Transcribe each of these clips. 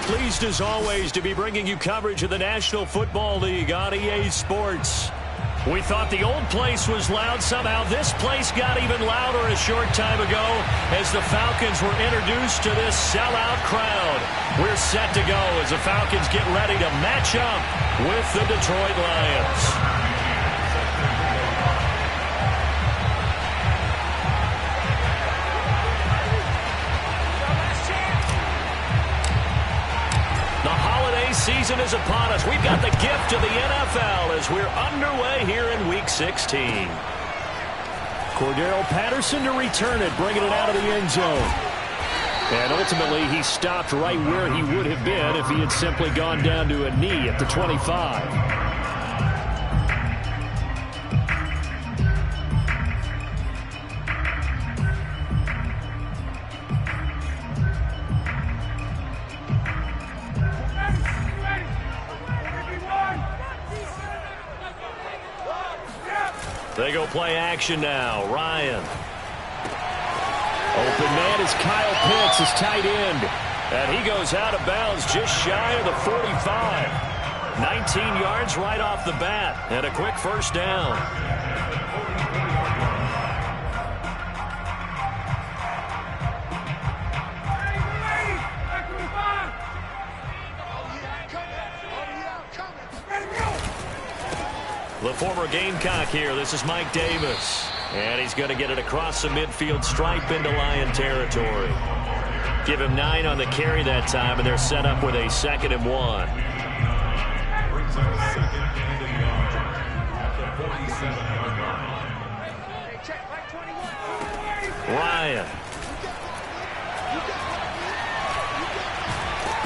Pleased as always to be bringing you coverage of the National Football League on EA Sports. We thought the old place was loud. Somehow this place got even louder a short time ago as the Falcons were introduced to this sellout crowd. We're set to go as the Falcons get ready to match up with the Detroit Lions. Season is upon us. We've got the gift of the NFL as we're underway here in Week 16. Cordero Patterson to return it, bringing it out of the end zone. And ultimately, he stopped right where he would have been if he had simply gone down to a knee at the 25. They go play action now. Ryan. Open man is Kyle Pitts, his tight end. And he goes out of bounds just shy of the 45. 19 yards right off the bat. And a quick first down. The former Gamecock here. This is Mike Davis. And he's going to get it across the midfield stripe into Lion territory. Give him 9 on the carry that time, and they're set up with a 2nd and 1.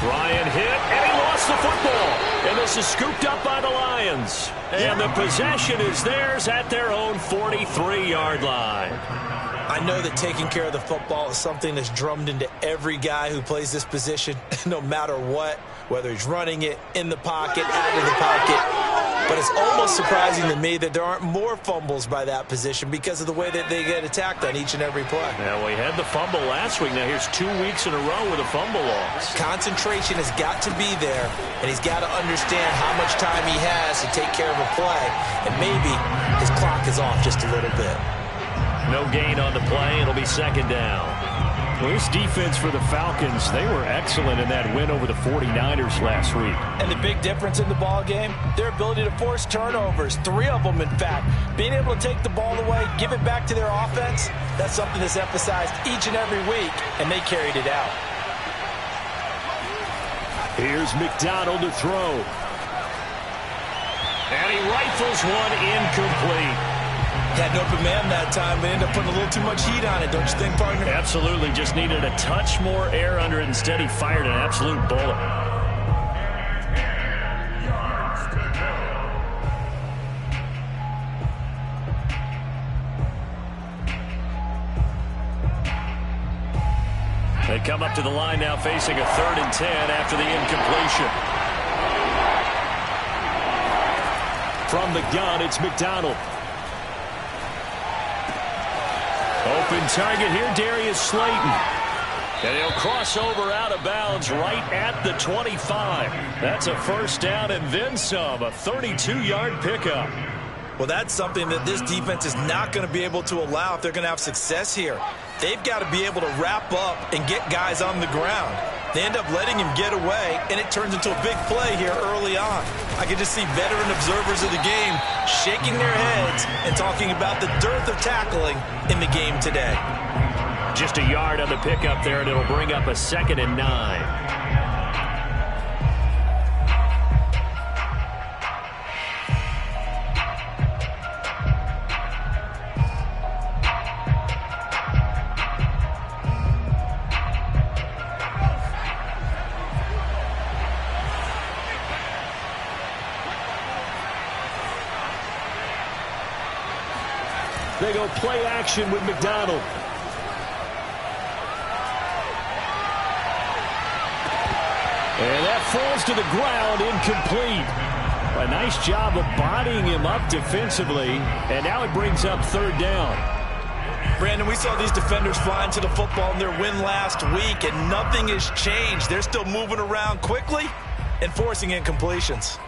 Ryan hit, and he lost the football. And this is scooped up by the Lions. And the possession is theirs at their own 43-yard line. I know that taking care of the football is something that's drummed into every guy who plays this position, no matter what, whether he's running it, in the pocket, out of the pocket. But it's almost surprising to me that there aren't more fumbles by that position because of the way that they get attacked on each and every play. Now, we had the fumble last week. Now, here's 2 weeks in a row with a fumble loss. Concentration has got to be there, and he's got to understand how much time he has to take care of a play. And maybe his clock is off just a little bit. No gain on the play. It'll be 2nd down. Well, this defense for the Falcons, they were excellent in that win over the 49ers last week. And the big difference in the ball game, their ability to force turnovers, 3 of them, in fact. Being able to take the ball away, give it back to their offense, that's something that's emphasized each and every week, and they carried it out. Here's McDonald to throw. And he rifles one incomplete. Had an open man that time, but ended up putting a little too much heat on it, don't you think, partner? Absolutely. Just needed a touch more air under it. Instead, he fired an absolute bullet. They come up to the line now facing a 3rd and 10 after the incompletion. From the gun, it's McDonald. Open target here, Darius Slayton. And he'll cross over out of bounds right at the 25. That's a first down and then some, a 32-yard pickup. Well, that's something that this defense is not going to be able to allow if they're going to have success here. They've got to be able to wrap up and get guys on the ground. They end up letting him get away, and it turns into a big play here early on. I can just see veteran observers of the game shaking their heads and talking about the dearth of tackling in the game today. Just a yard on the pickup there, and it'll bring up a 2nd and 9. They go play action with McDonald. And that falls to the ground, incomplete. A nice job of bodying him up defensively, and now it brings up 3rd down. Brandon, we saw these defenders flying to the football in their win last week, and nothing has changed. They're still moving around quickly and forcing incompletions.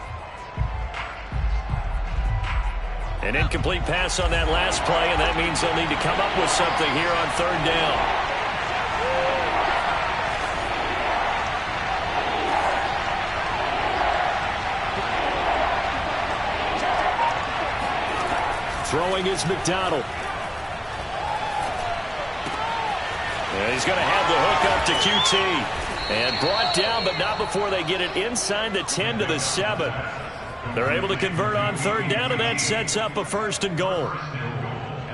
An incomplete pass on that last play, and that means they'll need to come up with something here on third down. Throwing is McDonald. And he's going to have the hook up to QT. And brought down, but not before they get it inside the 10 to the 7. They're able to convert on third down, and that sets up a 1st and goal.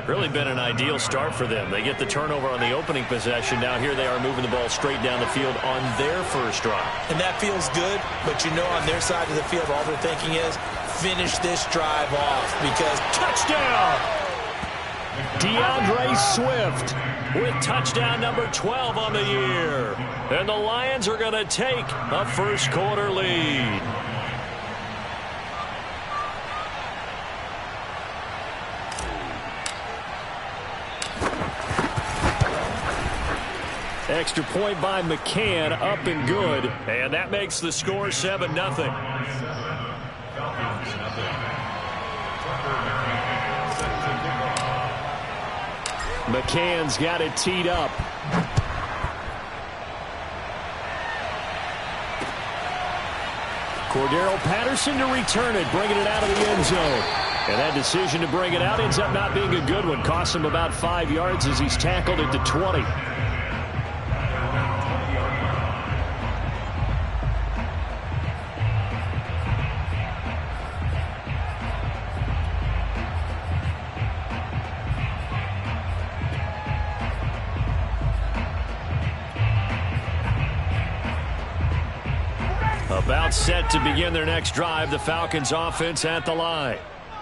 Really been an ideal start for them. They get the turnover on the opening possession. Now here they are moving the ball straight down the field on their first drive. And that feels good, but you know on their side of the field all they're thinking is finish this drive off because touchdown! DeAndre Swift with touchdown number 12 on the year. And the Lions are going to take a first quarter lead. Extra point by McCann, up and good. And that makes the score 7-0. McCann's got it teed up. Cordero Patterson to return it, bringing it out of the end zone. And that decision to bring it out ends up not being a good one. Costs him about 5 yards as he's tackled at the 20. About set to begin their next drive, the Falcons offense at the line.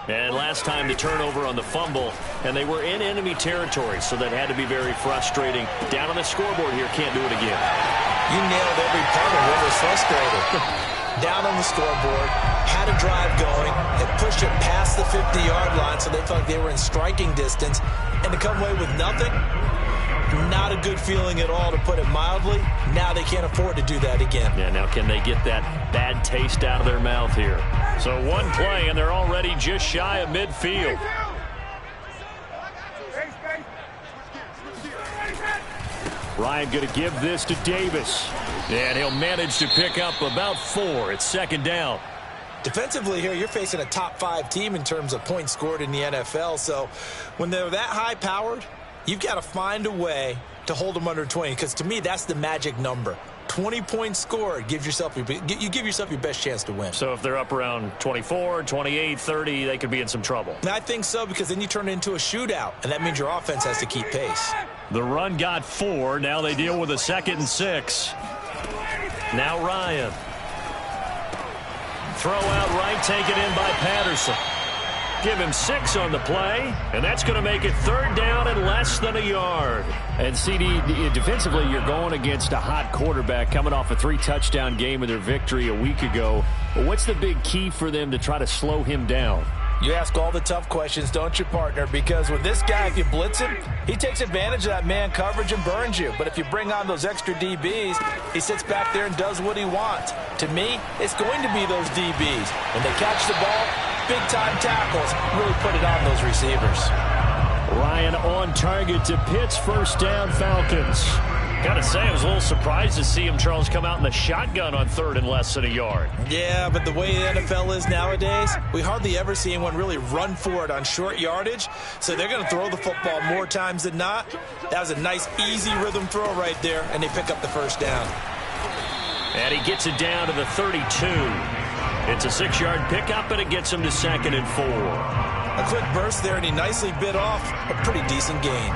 And last time the turnover on the fumble, and they were in enemy territory, so that had to be very frustrating. Down on the scoreboard here, can't do it again. You nailed every part of what was frustrating. Down on the scoreboard, had a drive going, and pushed it past the 50-yard line, so they felt like they were in striking distance, and to come away with nothing, not a good feeling at all, to put it mildly. Now they can't afford to do that again. Yeah, now can they get that bad taste out of their mouth here? So one play, and they're already just shy of midfield. Ryan going to give this to Davis. And he'll manage to pick up about 4. It's 2nd down. Defensively here, you're facing a top 5 team in terms of points scored in the NFL. So when they're that high-powered, you've got to find a way to hold them under 20, because to me, that's the magic number. 20 points scored, you give yourself your best chance to win. So if they're up around 24, 28, 30, they could be in some trouble. And I think so, because then you turn it into a shootout, and that means your offense has to keep pace. The run got 4. Now they deal with a 2nd and 6. Now Ryan. Throw out right, taken in by Patterson. Give him 6 on the play, and that's going to make it 3rd down and less than a yard. And CD, defensively, you're going against a hot quarterback coming off a 3-touchdown game in their victory a week ago. But what's the big key for them to try to slow him down? You ask all the tough questions, don't you, partner? Because with this guy, if you blitz him, he takes advantage of that man coverage and burns you. But if you bring on those extra DBs, he sits back there and does what he wants. To me, it's going to be those DBs. When they catch the ball, big-time tackles really put it on those receivers. Ryan on target to Pitts, 1st down, Falcons. Gotta say, I was a little surprised to see him, Charles, come out in the shotgun on 3rd and less than a yard. Yeah, but the way the NFL is nowadays, we hardly ever see anyone really run for it on short yardage. So they're going to throw the football more times than not. That was a nice, easy rhythm throw right there, and they pick up the 1st down. And he gets it down to the 32. It's a 6-yard pickup, and it gets him to 2nd and 4. A quick burst there, and he nicely bit off a pretty decent gain.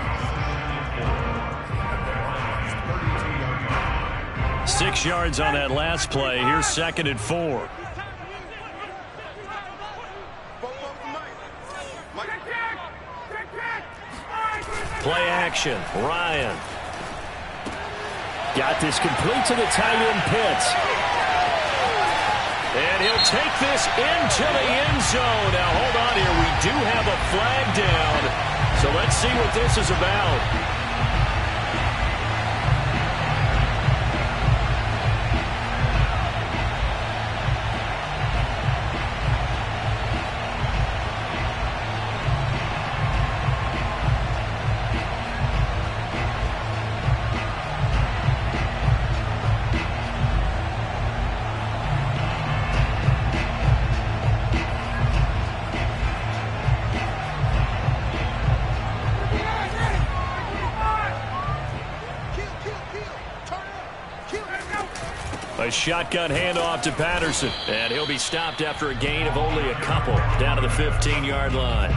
6 yards on that last play. Here's 2nd and 4. Play action. Ryan. Got this complete to the tight end, Pitts. And he'll take this into the end zone. Now, hold on here. We do have a flag down. So let's see what this is about. A shotgun handoff to Patterson, and he'll be stopped after a gain of only a couple down to the 15-yard line.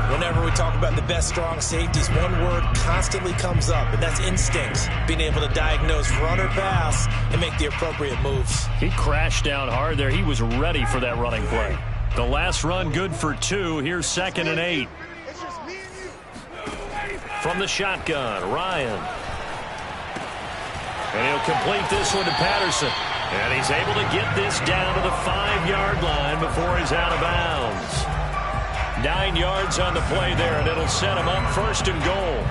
Whenever we talk about the best strong safeties, one word constantly comes up, and that's instincts. Being able to diagnose run or pass and make the appropriate moves. He crashed down hard there. He was ready for that running play. The last run good for 2. Here's 2nd and 8. From the shotgun, Ryan. And he'll complete this one to Patterson. And he's able to get this down to the 5-yard line before he's out of bounds. 9 yards on the play there, and it'll set him up 1st and goal.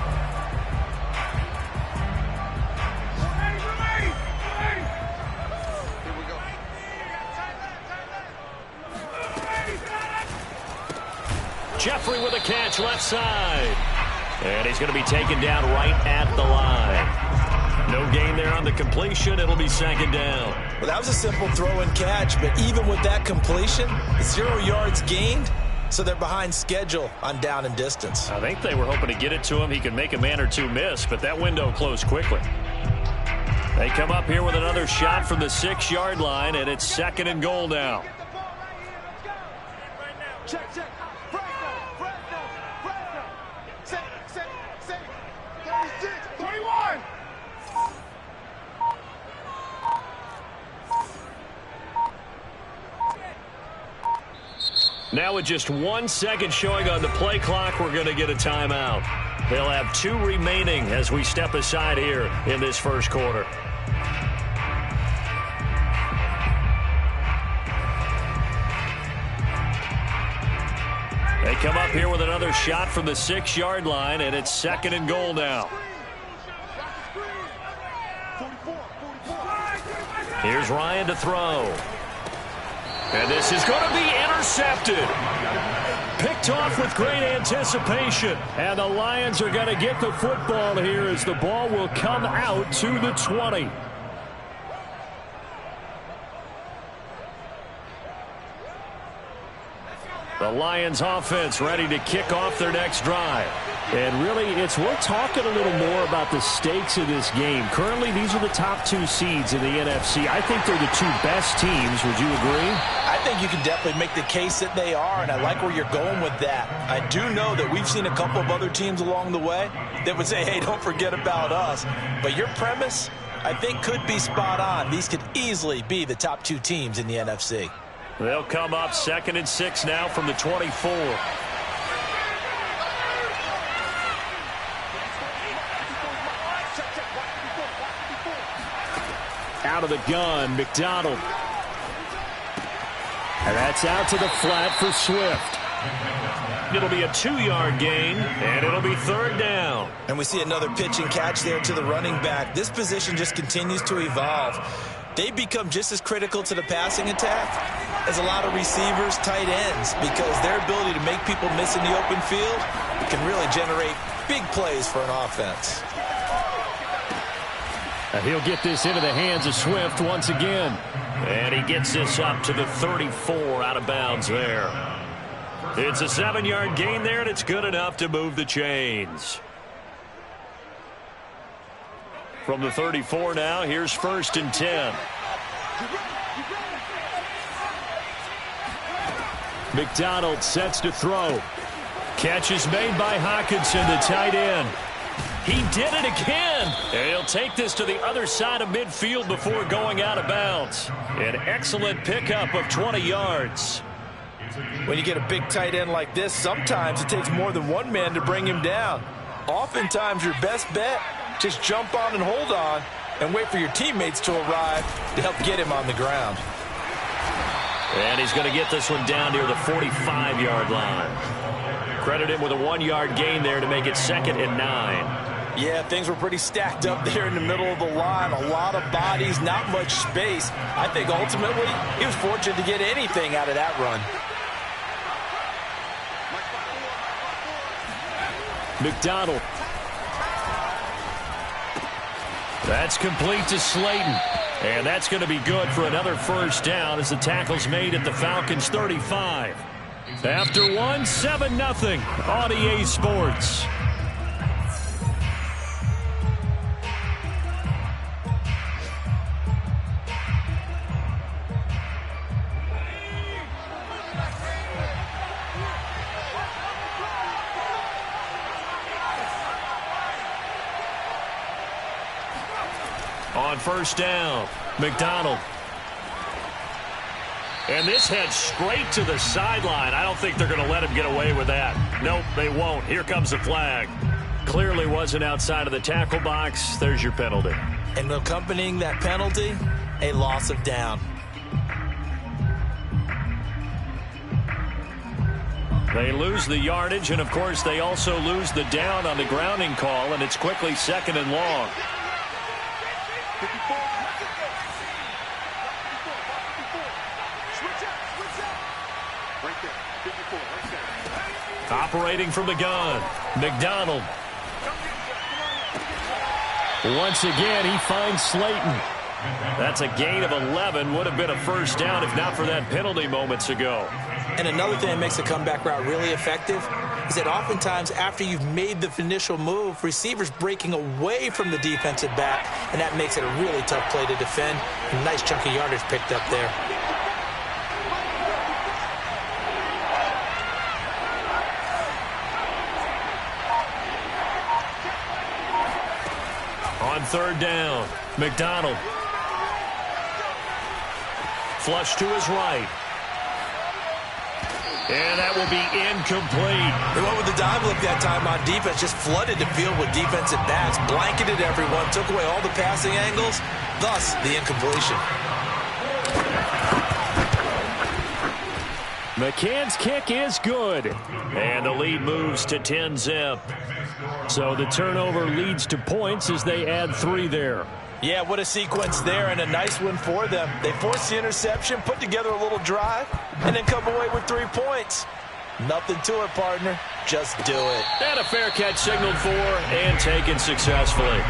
Jeffrey with a catch left side. And he's going to be taken down right at the line. No gain there on the completion. It'll be 2nd down. Well, that was a simple throw and catch, but even with that completion, 0 yards gained, so they're behind schedule on down and distance. I think they were hoping to get it to him. He could make a man or two miss, but that window closed quickly. They come up here with another shot from the 6-yard line, and it's 2nd and goal now. Check. Now with just 1 second showing on the play clock, we're going to get a timeout. They'll have 2 remaining as we step aside here in this first quarter. They come up here with another shot from the 6-yard line, and it's 2nd and goal now. Here's Ryan to throw. And this is going to be intercepted. Picked off with great anticipation. And the Lions are going to get the football here as the ball will come out to the 20. The Lions offense ready to kick off their next drive. And really, we're talking a little more about the stakes of this game. Currently, these are the top 2 seeds in the NFC. I think they're the 2 best teams. Would you agree? I think you can definitely make the case that they are, and I like where you're going with that. I do know that we've seen a couple of other teams along the way that would say, hey, don't forget about us. But your premise, I think, could be spot on. These could easily be the top 2 teams in the NFC. They'll come up 2nd and 6 now from the 24. Out of the gun, McDonald. And that's out to the flat for Swift. It'll be a 2-yard gain, and it'll be 3rd down. And we see another pitch and catch there to the running back. This position just continues to evolve. They become just as critical to the passing attack as a lot of receivers, tight ends, because their ability to make people miss in the open field can really generate big plays for an offense. And he'll get this into the hands of Swift once again. And he gets this up to the 34 out of bounds there. It's a 7-yard gain there, and it's good enough to move the chains. From the 34 now, here's 1st and 10. McDonald sets to throw. Catch is made by Hockenson, the tight end. He did it again. And he'll take this to the other side of midfield before going out of bounds. An excellent pickup of 20 yards. When you get a big tight end like this, sometimes it takes more than one man to bring him down. Oftentimes, your best bet, just jump on and hold on and wait for your teammates to arrive to help get him on the ground. And he's going to get this one down near the 45-yard line. Credit him with a 1-yard gain there to make it 2nd and 9. Yeah, things were pretty stacked up there in the middle of the line. A lot of bodies, not much space. I think ultimately he was fortunate to get anything out of that run. McDonald. That's complete to Slayton. And that's going to be good for another first down as the tackle's made at the Falcons 35. After one, 7-0 on EA Sports. On first down, McDonald. And this heads straight to the sideline. I don't think they're going to let him get away with that. Nope, they won't. Here comes the flag. Clearly wasn't outside of the tackle box. There's your penalty. And accompanying that penalty, a loss of down. They lose the yardage, and of course they also lose the down on the grounding call, and it's quickly 2nd and long. Operating from the gun, McDonald. Once again, he finds Slayton. That's a gain of 11. Would have been a first down if not for that penalty moments ago. And another thing that makes a comeback route really effective is that oftentimes after you've made the initial move, receivers breaking away from the defensive back, and that makes it a really tough play to defend. A nice chunk of yardage picked up there. On third down, McDonald. Flush to his right. And that will be incomplete. They went with the dive look that time on defense, just flooded the field with defensive backs, blanketed everyone, took away all the passing angles, thus the incompletion. McCann's kick is good. And the lead moves to 10-zip. So the turnover leads to points as they add 3 there. Yeah, what a sequence there, and a nice one for them. They forced the interception, put together a little drive, and then come away with 3 points. Nothing to it, partner. Just do it. And a fair catch signaled for and taken successfully.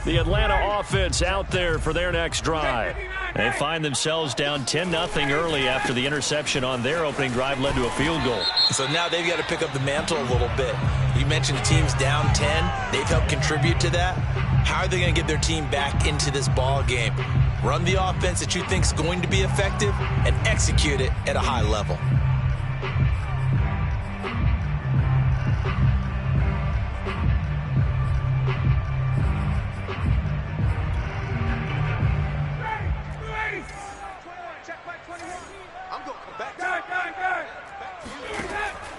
The Atlanta offense out there for their next drive. They find themselves down 10-0 early after the interception on their opening drive led to a field goal. So now they've got to pick up the mantle a little bit. You mentioned the team's down 10. They've helped contribute to that. How are they going to get their team back into this ball game? Run the offense that you think is going to be effective and execute it at a high level.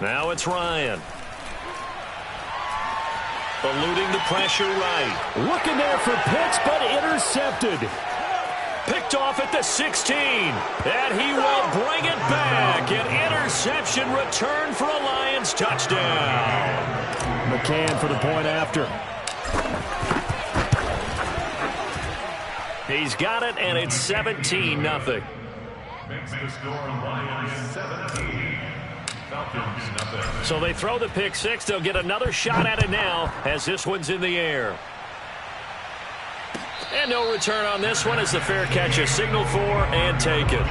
Now it's Ryan. Eluding the pressure right. Looking there for Pitts, but intercepted. Picked off at the 16. And he will bring it back. An interception return for a Lions touchdown. McCann for the point after. He's got it, and it's 17-0. Makes the score Lions 17. So they throw the pick 6. They'll get another shot at it now as this one's in the air. And no return on this one as the fair catch is signaled for and taken.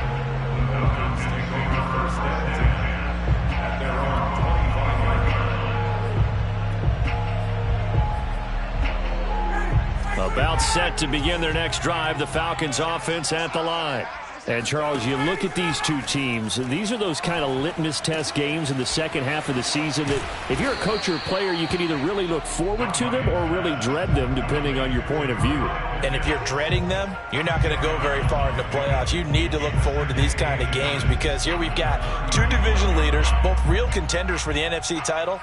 About set to begin their next drive. The Falcons offense at the line. And, Charles, you look at these two teams, and these are those kind of litmus test games in the second half of the season that if you're a coach or a player, you can either really look forward to them or really dread them, depending on your point of view. And if you're dreading them, you're not going to go very far in the playoffs. You need to look forward to these kind of games because here we've got two division leaders, both real contenders for the NFC title.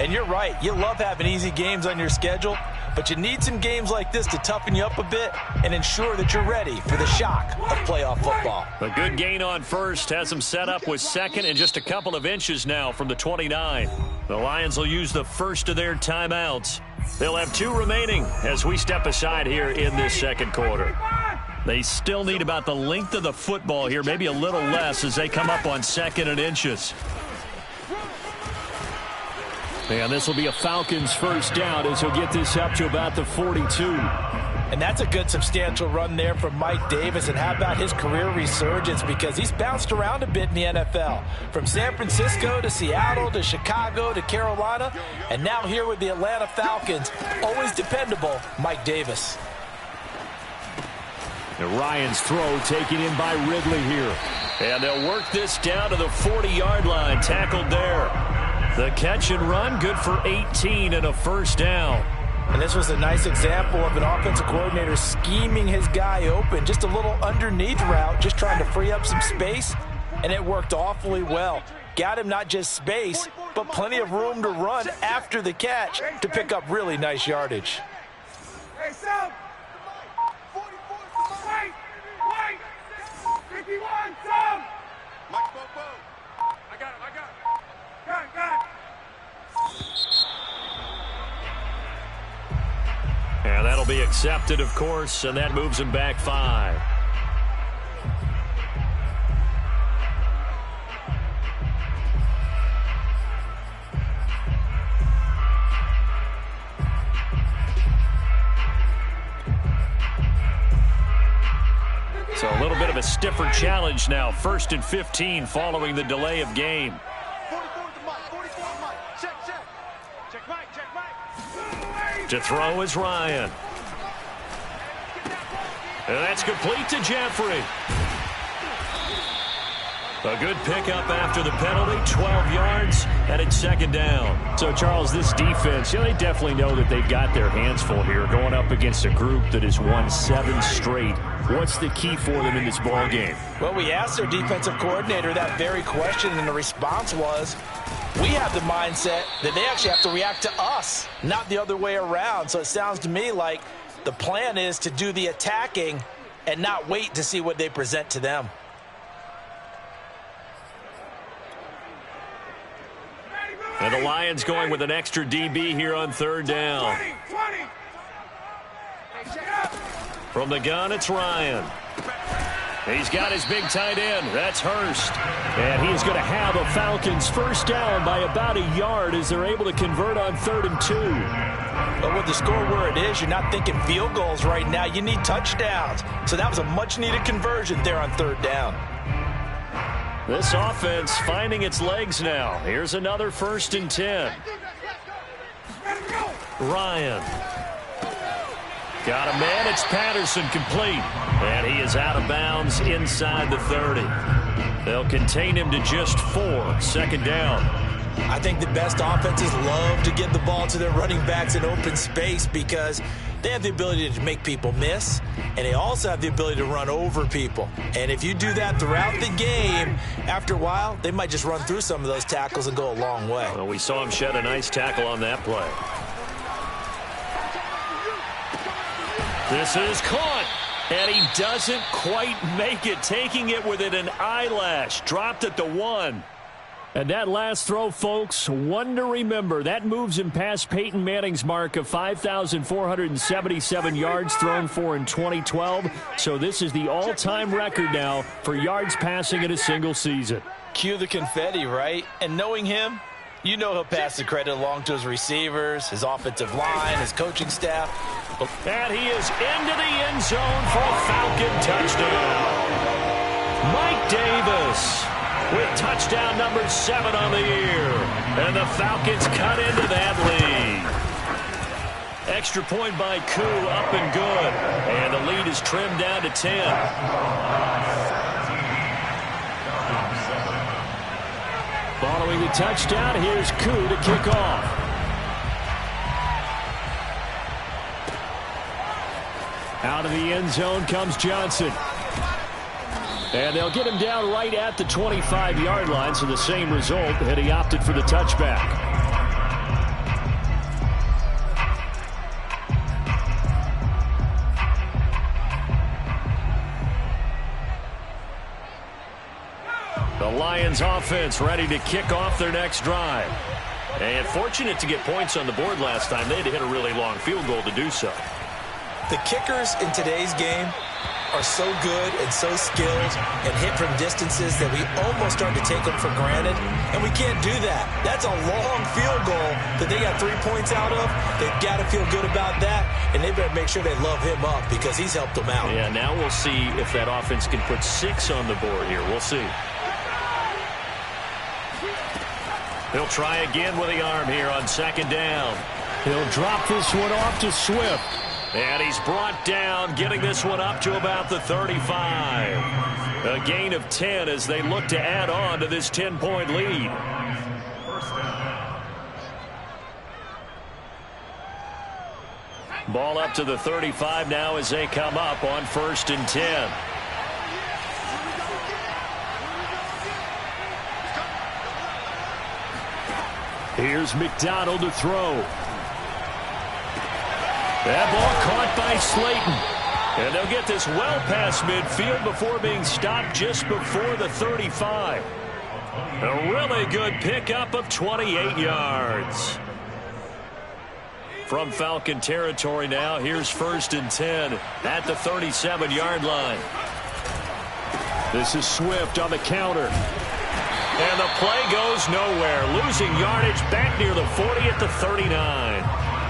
And you're right, you love having easy games on your schedule, but you need some games like this to toughen you up a bit and ensure that you're ready for the shock of playoff football. A good gain on first has them set up with second and just a couple of inches now from the 29. The Lions will use the first of their timeouts. They'll have 2 remaining as we step aside here in this second quarter. They still need about the length of the football here, maybe a little less as they come up on second and inches. And this will be a Falcons first down as he'll get this up to about the 42. And that's a good substantial run there from Mike Davis. And how about his career resurgence? Because he's bounced around a bit in the NFL. From San Francisco to Seattle to Chicago to Carolina. And now here with the Atlanta Falcons, always dependable, Mike Davis. And Ryan's throw taken in by Ridley here. And they'll work this down to the 40-yard line. Tackled there. The catch and run, good for 18 and a first down. And this was a nice example of an offensive coordinator scheming his guy open. Just a little underneath route, just trying to free up some space. And it worked awfully well. Got him not just space, but plenty of room to run after the catch to pick up really nice yardage. Hey, Sam! 44, wait! 51, Sam! Mike, I got it. Got it. And that'll be accepted, of course, and that moves him back 5. So a little bit of a stiffer challenge now. 1st and 15 following the delay of game. To throw is Ryan. And that's complete to Jeffrey. A good pickup after the penalty, 12 yards, and it's second down. So, Charles, this defense, they definitely know that they've got their hands full here, going up against a group that has won 7 straight. What's the key for them in this ball game? Well, we asked their defensive coordinator that very question, and the response was, we have the mindset that they actually have to react to us, not the other way around. So it sounds to me like the plan is to do the attacking and not wait to see what they present to them. And the Lions going with an extra DB here on 3rd down. 20. From the gun, it's Ryan. He's got his big tight end. That's Hurst. And he's going to have a Falcons first down by about a yard as they're able to convert on 3rd and 2. But with the score where it is, you're not thinking field goals right now. You need touchdowns. So that was a much-needed conversion there on 3rd down. This offense finding its legs now. Here's another 1st and 10. Ryan. Got a man. It's Patterson complete. And he is out of bounds inside the 30. They'll contain him to just 4. 2nd down. I think the best offenses love to get the ball to their running backs in open space because they have the ability to make people miss, and they also have the ability to run over people. And if you do that throughout the game, after a while, they might just run through some of those tackles and go a long way. Well, we saw him shed a nice tackle on that play. This is caught, and he doesn't quite make it, taking it within an eyelash. Dropped at the 1. And that last throw, folks, one to remember. That moves him past Peyton Manning's mark of 5,477 yards thrown for in 2012. So this is the all-time record now for yards passing in a single season. Cue the confetti, right? And knowing him, you know he'll pass the credit along to his receivers, his offensive line, his coaching staff. And he is into the end zone for a Falcon touchdown. Mike Davis with touchdown number 7 on the year. And the Falcons cut into that lead. Extra point by Koo, up and good. And the lead is trimmed down to 10. Following the touchdown, here's Koo to kick off. Out of the end zone comes Johnson. And they'll get him down right at the 25-yard line, so the same result, and he opted for the touchback. The Lions offense ready to kick off their next drive. And fortunate to get points on the board last time. They had to hit a really long field goal to do so. The kickers in today's game are so good and so skilled and hit from distances that we almost start to take them for granted, and we can't do that. That's a long field goal that they got 3 points out of. They've got to feel good about that, and they better make sure they love him up because he's helped them out. Yeah, now we'll see if that offense can put 6 on the board here. We'll see. He'll try again with the arm here on second down. He'll drop this one off to Swift. And he's brought down, getting this one up to about the 35. A gain of 10 as they look to add on to this 10-point lead. Ball up to the 35 now as they come up on 1st and 10. Here's McDonald to throw. That ball caught by Slayton. And they'll get this well past midfield before being stopped just before the 35. A really good pickup of 28 yards. From Falcon territory now, here's 1st and 10 at the 37-yard line. This is Swift on the counter. And the play goes nowhere. Losing yardage back near the 40 at the 39.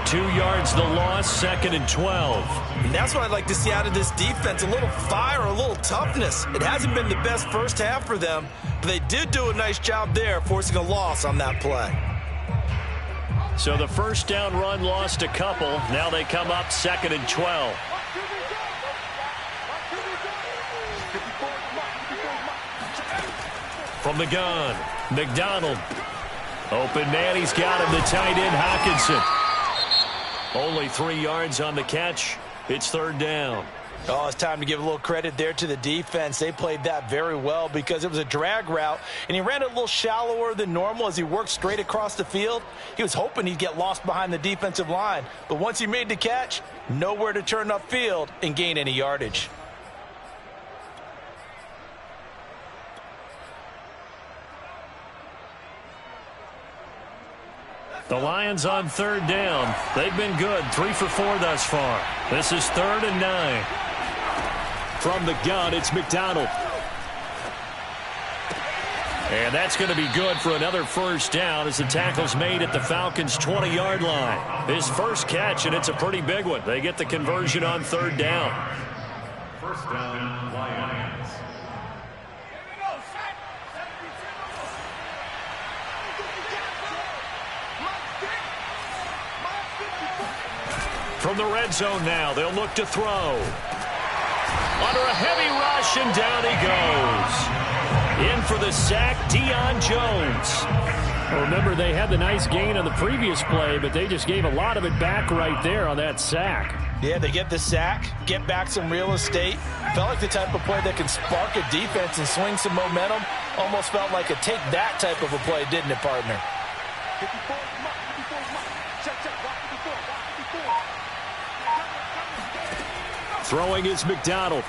2 yards the loss, 2nd and 12. And that's what I'd like to see out of this defense. A little fire, a little toughness. It hasn't been the best first half for them, but they did do a nice job there, forcing a loss on that play. So the first down run lost a couple. Now they come up 2nd and 12. From the gun, McDonald. Open man, he's got him, the tight end, Hockenson. Only 3 yards on the catch. It's 3rd down. Oh, it's time to give a little credit there to the defense. They played that very well because it was a drag route, and he ran it a little shallower than normal as he worked straight across the field. He was hoping he'd get lost behind the defensive line, but once he made the catch, nowhere to turn upfield and gain any yardage. The Lions on 3rd down. They've been good, 3 for 4 thus far. This is 3rd and 9. From the gun, it's McDonald. And that's going to be good for another first down as the tackle's made at the Falcons' 20-yard line. His first catch, and it's a pretty big one. They get the conversion on 3rd down. First down, Lions. From the red zone now, they'll look to throw. Under a heavy rush, and down he goes. In for the sack, Deion Jones. Well, remember, they had the nice gain on the previous play, but they just gave a lot of it back right there on that sack. Yeah, they get the sack, get back some real estate. Felt like the type of play that can spark a defense and swing some momentum. Almost felt like a take that type of a play, didn't it, partner? Throwing is McDonald.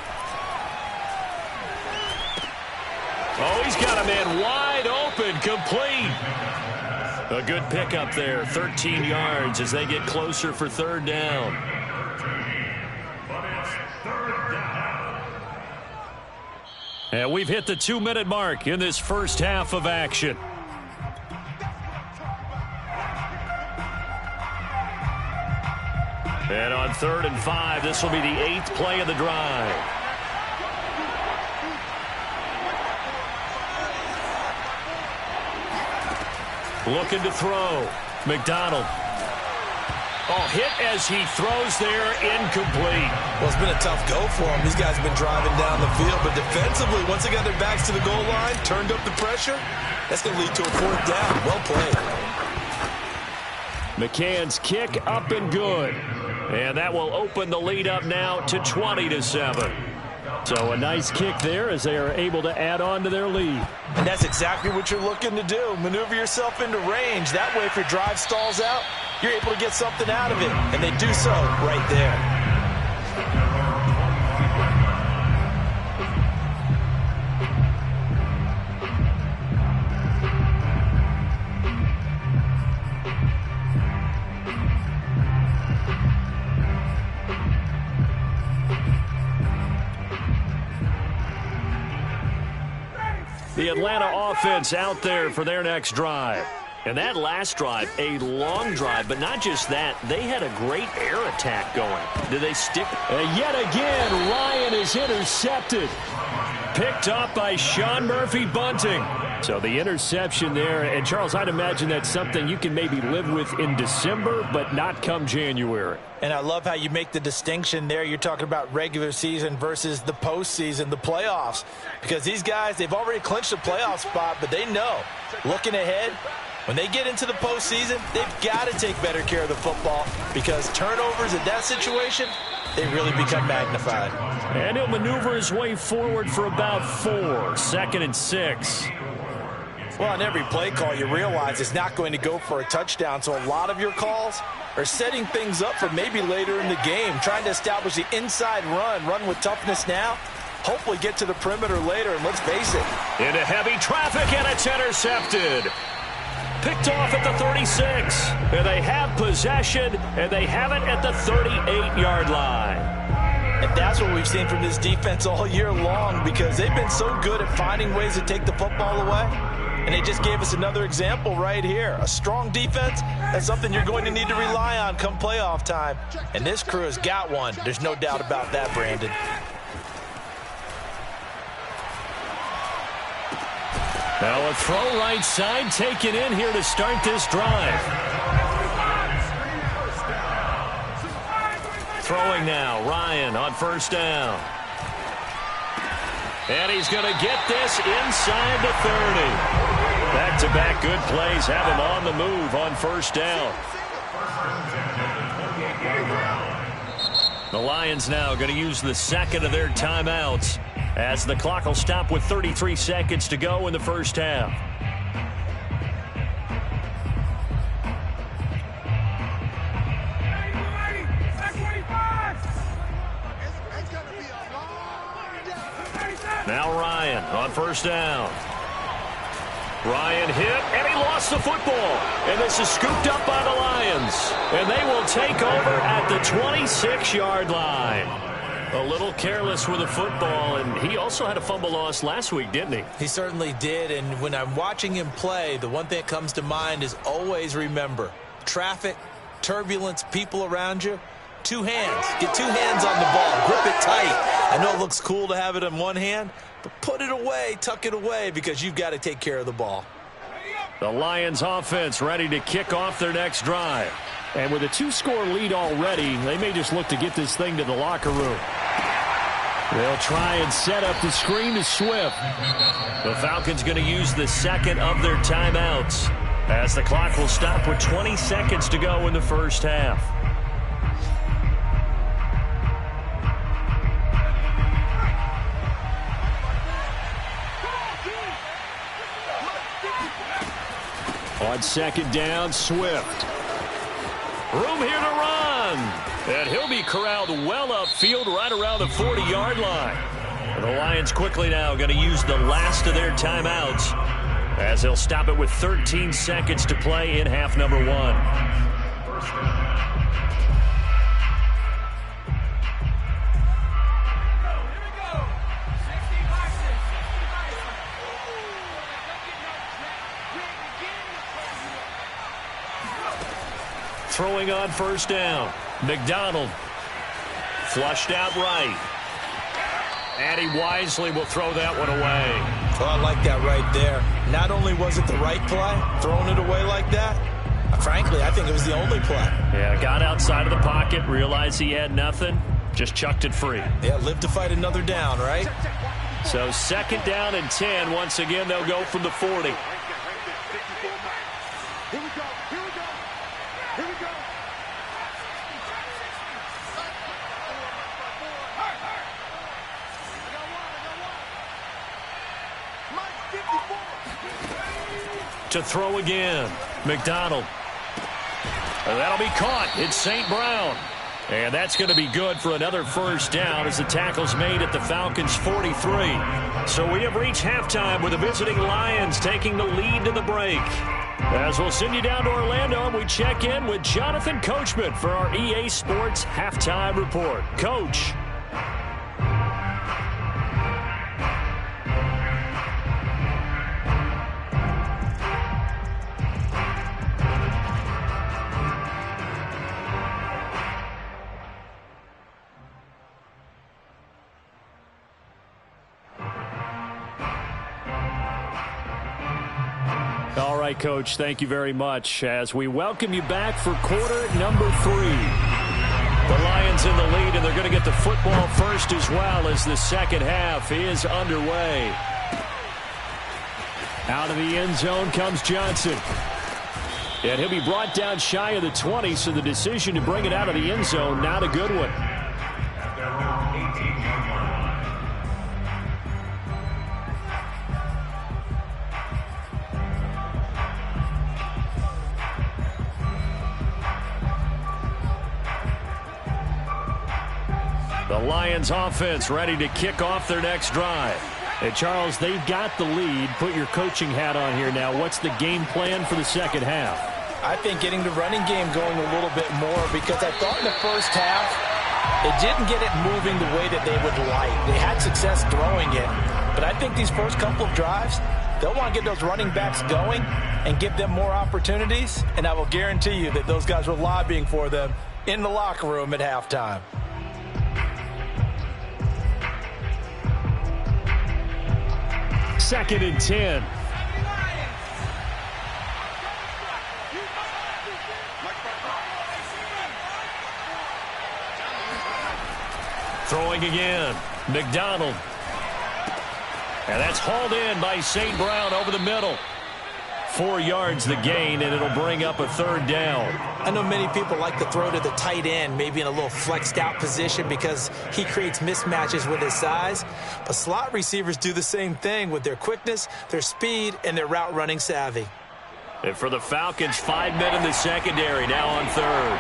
Oh, he's got a man wide open, complete. A good pickup there, 13 yards as they get closer for 3rd down. But it's 3rd down. And we've hit the 2-minute mark in this first half of action. And on 3rd and 5, this will be the 8th play of the drive. Looking to throw. McDonald. Oh, hit as he throws there, incomplete. Well, it's been a tough go for them. These guys have been driving down the field, but defensively, once they got their backs to the goal line, turned up the pressure, that's going to lead to a 4th down. Well played. McCann's kick up and good. And that will open the lead up now to 20-7. So a nice kick there as they are able to add on to their lead. And that's exactly what you're looking to do. Maneuver yourself into range. That way, if your drive stalls out, you're able to get something out of it. And they do so right there. The Atlanta offense out there for their next drive. And that last drive, a long drive, but not just that. They had a great air attack going. Did they stick? And yet again, Ryan is intercepted. Picked off by Sean Murphy-Bunting. So the interception there. And, Charles, I'd imagine that's something you can maybe live with in December, but not come January. And I love how you make the distinction there. You're talking about regular season versus the postseason, the playoffs. Because these guys, they've already clinched a playoff spot, but they know, looking ahead, when they get into the postseason, they've got to take better care of the football because turnovers in that situation, they really become magnified. And he'll maneuver his way forward for about 4, 2nd and 6. Well, on every play call, you realize it's not going to go for a touchdown, so a lot of your calls are setting things up for maybe later in the game, trying to establish the inside run with toughness now, hopefully get to the perimeter later, and let's face it. Into heavy traffic, and it's intercepted. Picked off at the 36. And they have possession, and they have it at the 38-yard line. And that's what we've seen from this defense all year long because they've been so good at finding ways to take the football away. And they just gave us another example right here. A strong defense, that's something you're going to need to rely on come playoff time. And this crew has got one. There's no doubt about that, Brandon. Now a throw right side taken in here to start this drive. Throwing now, Ryan on 1st down. And he's going to get this inside the 30. Back-to-back good plays have him on the move on 1st down. The Lions now going to use the 2nd of their timeouts as the clock will stop with 33 seconds to go in the 1st half. Now Ryan on 1st down. Ryan hit, and he lost the football. And this is scooped up by the Lions. And they will take over at the 26-yard line. A little careless with the football, and he also had a fumble loss last week, didn't he? He certainly did, and when I'm watching him play, the one thing that comes to mind is always remember, traffic, turbulence, people around you, 2 hands. Get 2 hands on the ball. Grip it tight. I know it looks cool to have it in one hand, but put it away, tuck it away, because you've got to take care of the ball. The Lions offense ready to kick off their next drive. And with a 2-score lead already, they may just look to get this thing to the locker room. They'll try and set up the screen to Swift. The Falcons going to use the 2nd of their timeouts as the clock will stop with 20 seconds to go in the 1st half. On 2nd down, Swift. Room here to run. And he'll be corralled well upfield right around the 40-yard line. And the Lions quickly now going to use the last of their timeouts as they'll stop it with 13 seconds to play in half number 1. Throwing on 1st down. McDonald flushed out right. And he wisely will throw that one away. Oh, I like that right there. Not only was it the right play, throwing it away like that, Frankly, I think it was the only play. Yeah, got outside of the pocket, realized he had nothing, just chucked it free. Yeah, live to fight another down, right? So 2nd down and 10. Once again, they'll go from the 40. Here we go. Here we go. Here we go. To throw again, McDonald. And that'll be caught. It's St. Brown. And that's going to be good for another 1st down as the tackle's made at the Falcons' 43. So we have reached halftime with the visiting Lions taking the lead to the break. As we'll send you down to Orlando, and we check in with Jonathan Coachman for our EA Sports Halftime Report. Coach. All right, Coach, thank you very much as we welcome you back for quarter number 3. The Lions in the lead, and they're going to get the football first as well as the second half is underway. Out of the end zone comes Johnson. And he'll be brought down shy of the 20, so the decision to bring it out of the end zone, not a good one. At their own 18-yard line. The Lions offense ready to kick off their next drive. And Charles, they've got the lead. Put your coaching hat on here now. What's the game plan for the second half? I think getting the running game going a little bit more, because I thought in the first half it didn't get it moving the way that they would like. They had success throwing it, but I think these first couple of drives, they'll want to get those running backs going and give them more opportunities, and I will guarantee you that those guys were lobbying for them in the locker room at halftime. Second and 10. Throwing again, McDonald. And that's hauled in by St. Brown over the middle. 4 yards the gain, and it'll bring up a 3rd down. I know many people like to throw to the tight end, maybe in a little flexed out position because he creates mismatches with his size. But slot receivers do the same thing with their quickness, their speed, and their route running savvy. And for the Falcons, 5 men in the secondary, now on 3rd.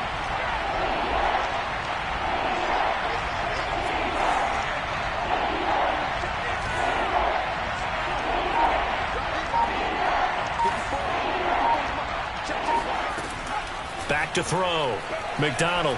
Back to throw. McDonald.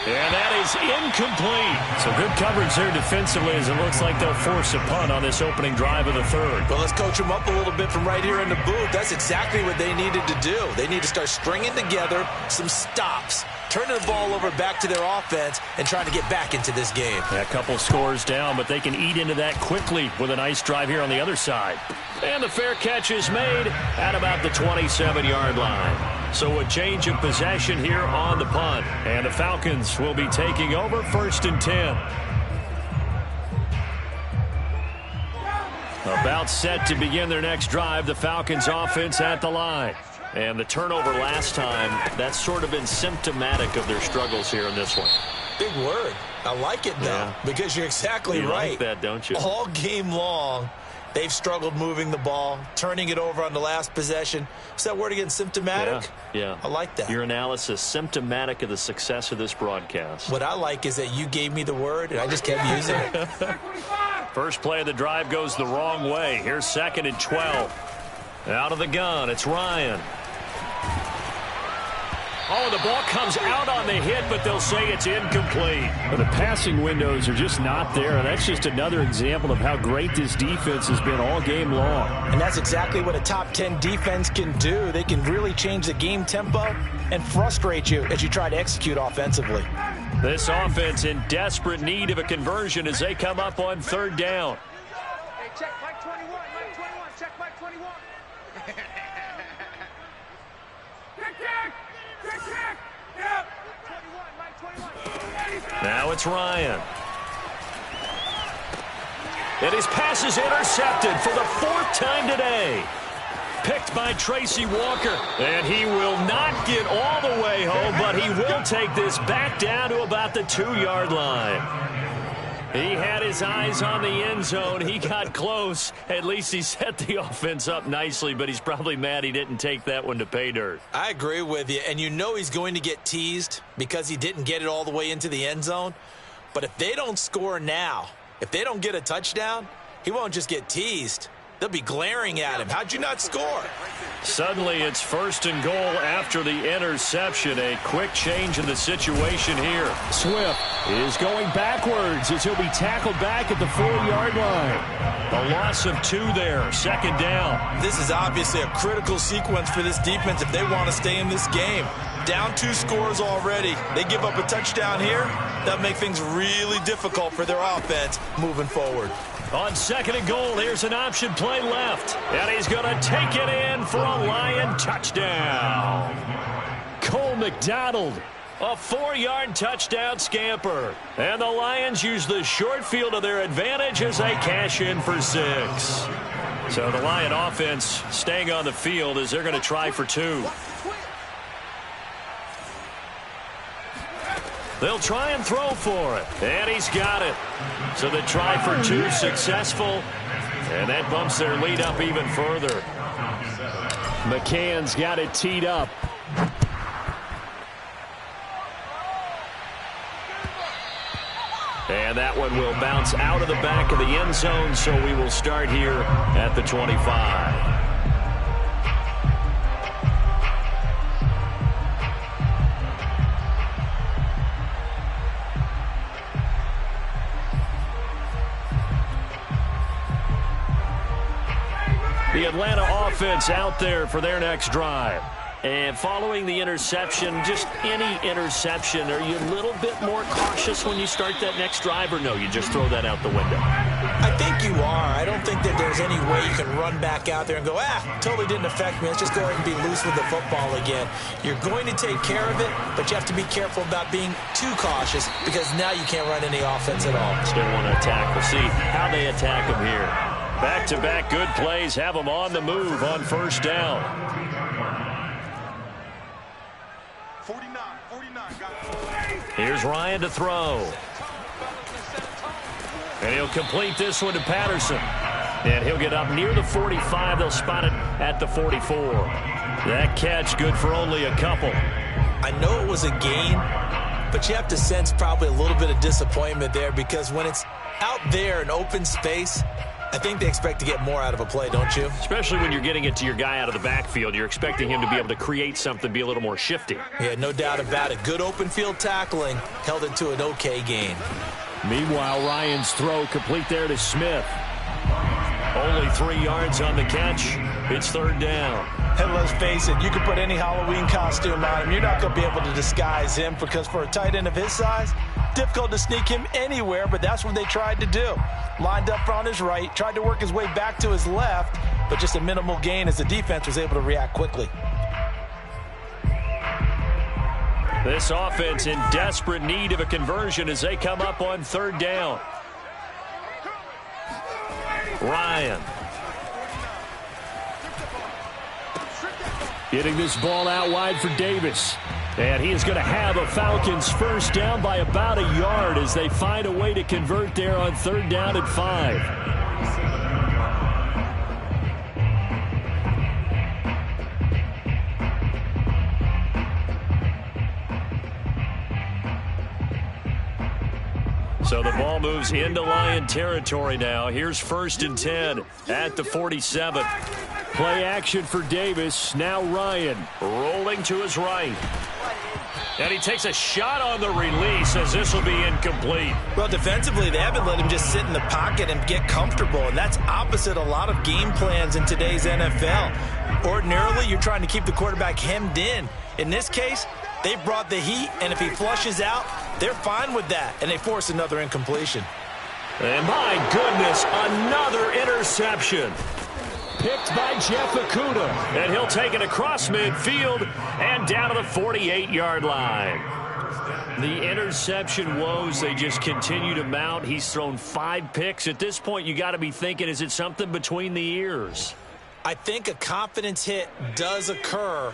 And that is incomplete. So good coverage there defensively as it looks like they'll force a punt on this opening drive of the 3rd. Well, let's coach them up a little bit from right here in the booth. That's exactly what they needed to do. They need to start stringing together some stops, turning the ball over back to their offense, and trying to get back into this game. A couple scores down, but they can eat into that quickly with a nice drive here on the other side. And the fair catch is made at about the 27-yard line. So a change of possession here on the punt. And the Falcons will be taking over 1st and 10. About set to begin their next drive, the Falcons offense at the line. And the turnover last time, that's sort of been symptomatic of their struggles here in this one. Big word. I like it, though, because you're exactly right. You like that, don't you? All game long, they've struggled moving the ball, turning it over on the last possession. Is that word again, symptomatic? Yeah. I like that. Your analysis, symptomatic of the success of this broadcast. What I like is that you gave me the word, and I just kept using it. First play of the drive goes the wrong way. Here's 2nd and 12. Out of the gun, it's Ryan. Oh, the ball comes out on the hit, but they'll say it's incomplete. Well, the passing windows are just not there, and that's just another example of how great this defense has been all game long. And that's exactly what a top 10 defense can do. They can really change the game tempo and frustrate you as you try to execute offensively. This offense in desperate need of a conversion as they come up on 3rd down. Hey, check Mike 21, Mike 21, check Mike 21. Now it's Ryan. And his pass is intercepted for the 4th time today. Picked by Tracy Walker. And he will not get all the way home, but he will take this back down to about the 2-yard line. He had his eyes on the end zone. He got close. At least he set the offense up nicely, but he's probably mad he didn't take that one to pay dirt. I agree with you, and you know he's going to get teased because he didn't get it all the way into the end zone. But if they don't score now, if they don't get a touchdown, he won't just get teased. They'll be glaring at him. How'd you not score? Suddenly it's 1st and goal after the interception. A quick change in the situation here. Swift is going backwards as he'll be tackled back at the 4-yard line. A loss of 2 there. 2nd down. This is obviously a critical sequence for this defense if they want to stay in this game. Down 2 scores already. They give up a touchdown here. That'll make things really difficult for their offense moving forward. On 2nd and goal, here's an option play left. And he's going to take it in for a Lion touchdown. Cole McDonald, a 4-yard touchdown scamper. And the Lions use the short field to their advantage as they cash in for 6. So the Lion offense staying on the field as they're going to try for 2. They'll try and throw for it. And he's got it. So the try for 2 successful. And that bumps their lead up even further. McCann's got it teed up. And that one will bounce out of the back of the end zone. So we will start here at the 25. The Atlanta offense out there for their next drive. And following the interception, just any interception, are you a little bit more cautious when you start that next drive, or no, you just throw that out the window? I think you are. I don't think that there's any way you can run back out there and go, totally didn't affect me. Let's just go ahead and be loose with the football again. You're going to take care of it, but you have to be careful about being too cautious because now you can't run any offense at all. Still want to attack. We'll see how they attack them here. Back-to-back good plays have them on the move on 1st down. 49. Here's Ryan to throw. And he'll complete this one to Patterson. And he'll get up near the 45. They'll spot it at the 44. That catch good for only a couple. I know it was a gain, but you have to sense probably a little bit of disappointment there because when it's out there in open space, I think they expect to get more out of a play, don't you? Especially when you're getting it to your guy out of the backfield. You're expecting him to be able to create something, be a little more shifty. Yeah, no doubt about it. Good open field tackling held it to an okay gain. Meanwhile, Ryan's throw complete there to Smith. Only 3 yards on the catch. It's 3rd down. And let's face it, you can put any Halloween costume on him. You're not going to be able to disguise him because for a tight end of his size, difficult to sneak him anywhere, but that's what they tried to do. Lined up on his right, tried to work his way back to his left, but just a minimal gain as the defense was able to react quickly. This offense in desperate need of a conversion as they come up on 3rd down. Ryan. Getting this ball out wide for Davis. And he is going to have a Falcons 1st down by about a yard as they find a way to convert there on 3rd down and 5. So the ball moves into Lion territory now. Here's 1st and 10 at the 47. Play action for Davis. Now Ryan rolling to his right. And he takes a shot on the release as this will be incomplete. Well, defensively, they haven't let him just sit in the pocket and get comfortable, and that's opposite a lot of game plans in today's NFL. Ordinarily, you're trying to keep the quarterback hemmed in. In this case, they brought the heat, and if he flushes out, they're fine with that, and they force another incompletion. And my goodness, another interception. Picked by Jeff Okudah. And he'll take it across midfield and down to the 48-yard line. The interception woes, they just continue to mount. He's thrown 5 picks. At this point, you got to be thinking, is it something between the ears? I think a confidence hit does occur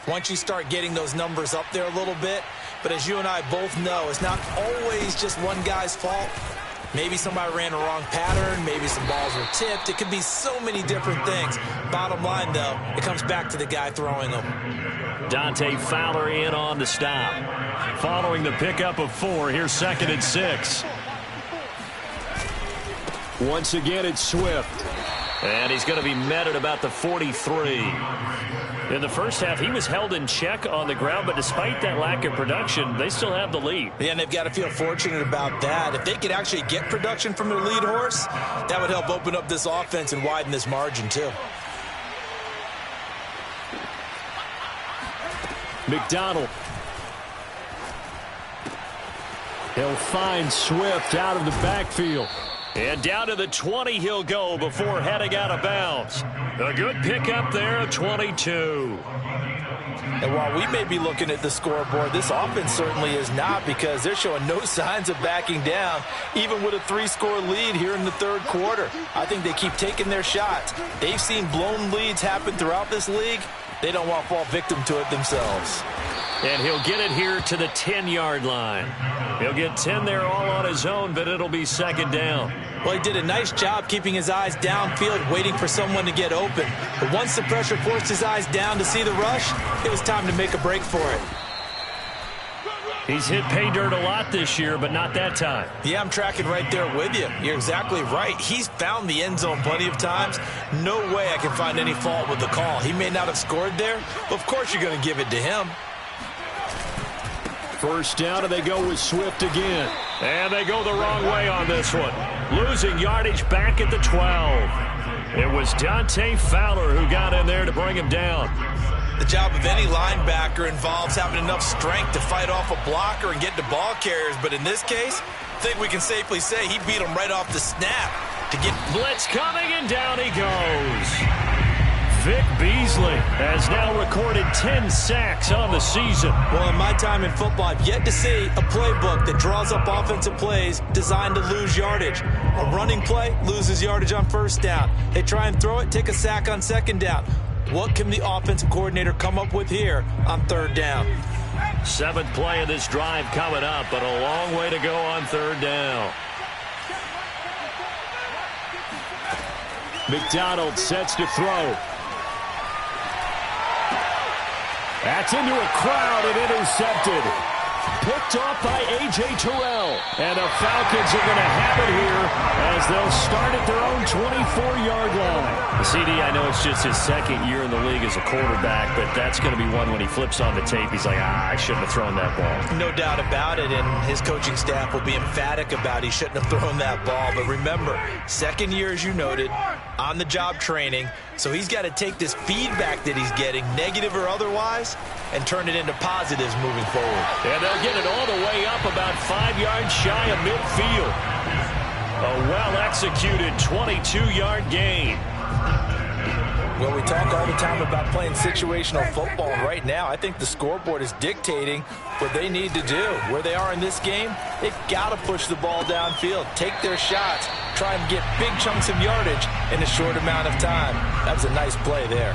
once you start getting those numbers up there a little bit. But as you and I both know, it's not always just one guy's fault. Maybe somebody ran a wrong pattern. Maybe some balls were tipped. It could be so many different things. Bottom line, though, it comes back to the guy throwing them. Dante Fowler in on the stop. Following the pickup of 4, here's 2nd and 6. Once again, it's Swift. And he's going to be met at about the 43. In the first half, he was held in check on the ground, but despite that lack of production, they still have the lead. Yeah, and they've got to feel fortunate about that. If they could actually get production from their lead horse, that would help open up this offense and widen this margin, too. McDonald. He'll find Swift out of the backfield. And down to the 20 he'll go before heading out of bounds. A good pickup there of 22. And while we may be looking at the scoreboard, this offense certainly is not, because they're showing no signs of backing down, even with a 3-score lead here in the third quarter. I think they keep taking their shots. They've seen blown leads happen throughout this league. They don't want to fall victim to it themselves. And he'll get it here to the 10-yard line. He'll get 10 there all on his own, but it'll be 2nd down. Well, he did a nice job keeping his eyes downfield, waiting for someone to get open. But once the pressure forced his eyes down to see the rush, it was time to make a break for it. He's hit pay dirt a lot this year, but not that time. Yeah, I'm tracking right there with you. You're exactly right. He's found the end zone plenty of times. No way I can find any fault with the call. He may not have scored there, but of course you're going to give it to him. First down, and they go with Swift again. And they go the wrong way on this one. Losing yardage back at the 12. It was Dante Fowler who got in there to bring him down. The job of any linebacker involves having enough strength to fight off a blocker and get to ball carriers. But in this case, I think we can safely say he beat him right off the snap to get blitz coming, and down he goes. Vic Beasley has now recorded 10 sacks on the season. Well, in my time in football, I've yet to see a playbook that draws up offensive plays designed to lose yardage. A running play loses yardage on first down. They try and throw it, take a sack on second down. What can the offensive coordinator come up with here on third down? 7th play of this drive coming up, but a long way to go on third down. McDonald sets to throw. That's into a crowd and intercepted. Picked off by A.J. Terrell. And the Falcons are going to have it here as they'll start at their own 24-yard line. CD, I know it's just his 2nd year in the league as a quarterback, but that's going to be one when he flips on the tape. He's like, I shouldn't have thrown that ball. No doubt about it, and his coaching staff will be emphatic about he shouldn't have thrown that ball. But remember, 2nd year, as you noted, on-the-job training. So he's got to take this feedback that he's getting, negative or otherwise, and turn it into positives moving forward. And they'll get it all the way up about 5 yards shy of midfield. A well-executed 22-yard gain. Well, we talk all the time about playing situational football, and right now I think the scoreboard is dictating what they need to do. Where they are in this game, they've got to push the ball downfield, take their shots, try and get big chunks of yardage in a short amount of time. That was a nice play there.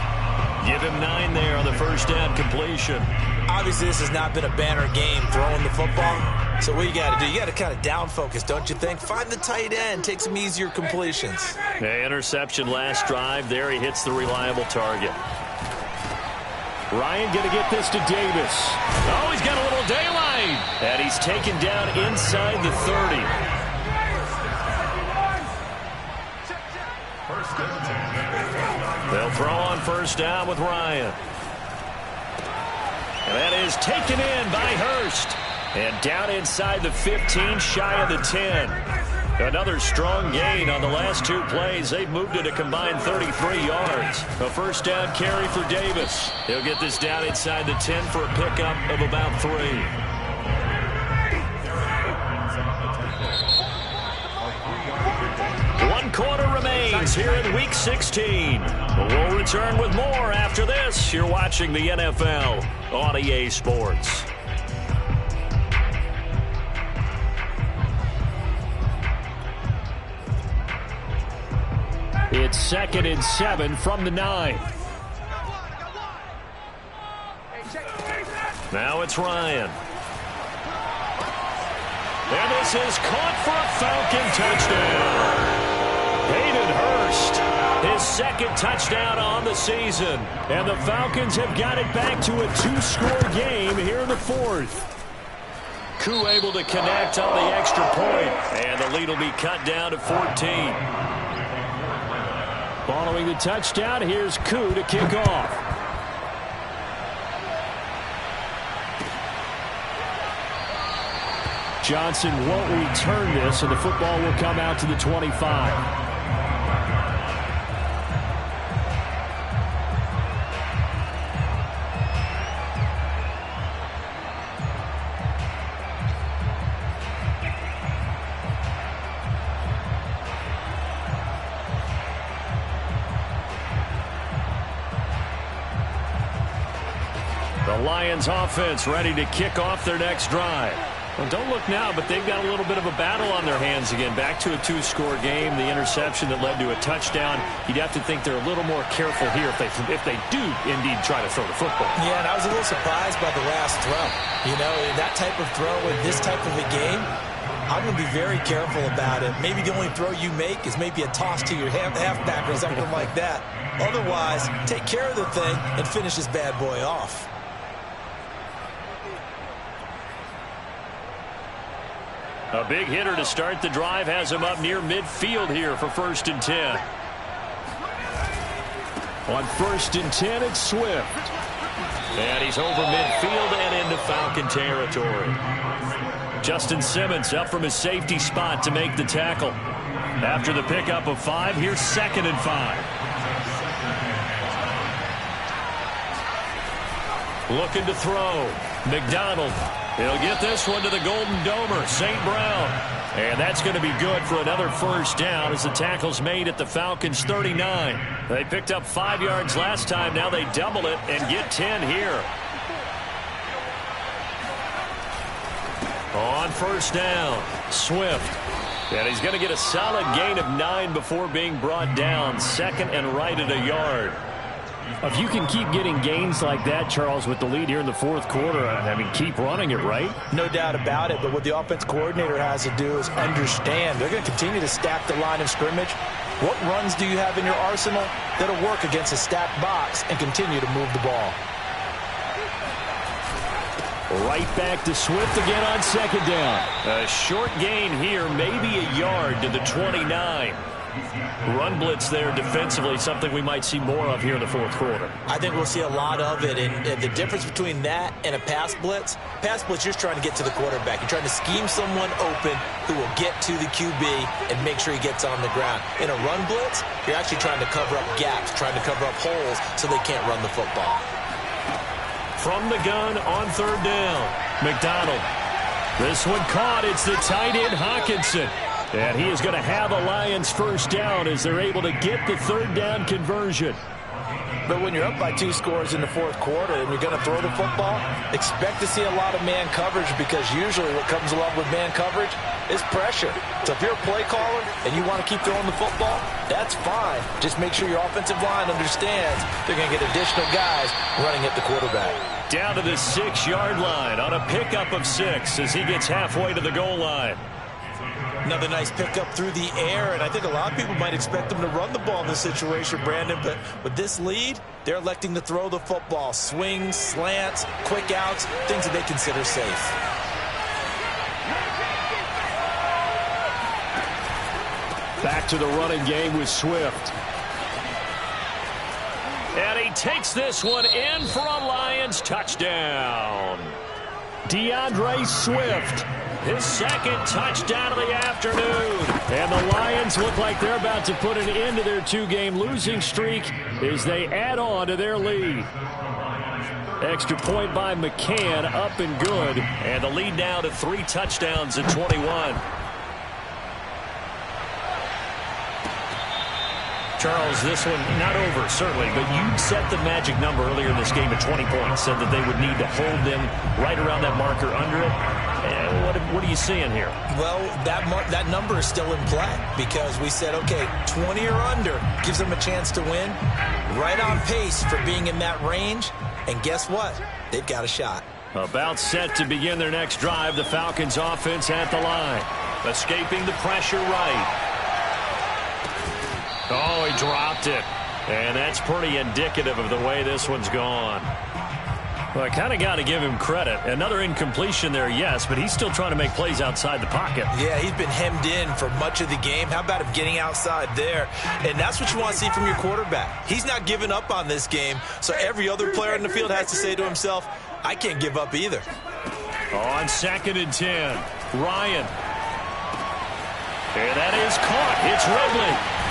Give him 9 there on the first down completion. Obviously, this has not been a banner game throwing the football. So what you got to do, you got to kind of down focus, don't you think? Find the tight end, take some easier completions. Interception last drive. There he hits the reliable target. Ryan going to get this to Davis. Oh, he's got a little daylight. And he's taken down inside the 30. They'll throw on first down with Ryan. And that is taken in by Hurst. And down inside the 15, shy of the 10. Another strong gain on the last 2 plays. They've moved it a combined 33 yards. A first down carry for Davis. He'll get this down inside the 10 for a pickup of about 3. 1 quarter remains. Falcons here in Week 16. We'll return with more after this. You're watching the NFL on EA Sports. It's 2nd and 7 from the 9. Now it's Ryan. And this is caught for a Falcon touchdown. Hayden Hurst, his 2nd touchdown on the season. And the Falcons have got it back to a 2-score game here in the 4th. Koo able to connect on the extra point. And the lead will be cut down to 14. Following the touchdown, here's Koo to kick off. Johnson won't return this, and the football will come out to the 25. The Lions offense ready to kick off their next drive. Well, don't look now, but they've got a little bit of a battle on their hands again. Back to a 2-score game. The interception that led to a touchdown. You'd have to think they're a little more careful here if they do indeed try to throw the football. Yeah, and I was a little surprised by the last throw. You know, that type of throw in this type of a game, I'm going to be very careful about it. Maybe the only throw you make is maybe a toss to your halfback or something like that. Otherwise, take care of the thing and finish this bad boy off. A big hitter to start the drive has him up near midfield here for 1st and 10. On 1st and 10, it's Swift. And he's over midfield and into Falcon territory. Justin Simmons up from his safety spot to make the tackle. After the pickup of 5, here's 2nd and 5. Looking to throw. McDonald. He'll get this one to the Golden Domer, St. Brown. And that's going to be good for another 1st down as the tackle's made at the Falcons' 39. They picked up 5 yards last time. Now they double it and get 10 here. On 1st down, Swift. And he's going to get a solid gain of 9 before being brought down. 2nd and right at a yard. If you can keep getting gains like that, Charles, with the lead here in the 4th quarter, I mean, keep running it, right? No doubt about it, but what the offense coordinator has to do is understand they're going to continue to stack the line of scrimmage. What runs do you have in your arsenal that'll work against a stacked box and continue to move the ball? Right back to Swift again on 2nd down. A short gain here, maybe a yard to the 29. Run blitz there defensively, something we might see more of here in the 4th quarter. I think we'll see a lot of it, and the difference between that and a pass blitz, you're just trying to get to the quarterback. You're trying to scheme someone open who will get to the QB and make sure he gets on the ground. In a run blitz, you're actually trying to cover up gaps, trying to cover up holes so they can't run the football. From the gun on 3rd down, McDonald. This one caught. It's the tight end, Hawkinson. And he is going to have a Lions 1st down as they're able to get the 3rd down conversion. But when you're up by 2 scores in the 4th quarter and you're going to throw the football, expect to see a lot of man coverage, because usually what comes along with man coverage is pressure. So if you're a play caller and you want to keep throwing the football, that's fine. Just make sure your offensive line understands they're going to get additional guys running at the quarterback. Down to the 6-yard line on a pickup of 6 as he gets halfway to the goal line. Another nice pickup through the air, and I think a lot of people might expect them to run the ball in this situation, Brandon, but with this lead, they're electing to throw the football. Swings, slants, quick outs, things that they consider safe. Back to the running game with Swift. And he takes this one in for a Lions touchdown. DeAndre Swift, his 2nd touchdown of the afternoon. And the Lions look like they're about to put an end to their 2-game losing streak as they add on to their lead. Extra point by McCann, up and good. And the lead now to 3 touchdowns at 21. Charles, this one not over, certainly, but you set the magic number earlier in this game at 20 points, said that they would need to hold them right around that marker under it. What are you seeing here? Well, that number is still in play because we said, okay, 20 or under gives them a chance to win. Right on pace for being in that range. And guess what? They've got a shot. About set to begin their next drive. The Falcons offense at the line. Escaping the pressure right. Oh, he dropped it. And that's pretty indicative of the way this one's gone. Well, I kind of got to give him credit. Another incompletion there, yes, but he's still trying to make plays outside the pocket. Yeah, he's been hemmed in for much of the game. How about him getting outside there? And that's what you want to see from your quarterback. He's not giving up on this game, so every other player in the field has to say to himself, I can't give up either. On 2nd and 10, Ryan. And that is caught. It's Ridley.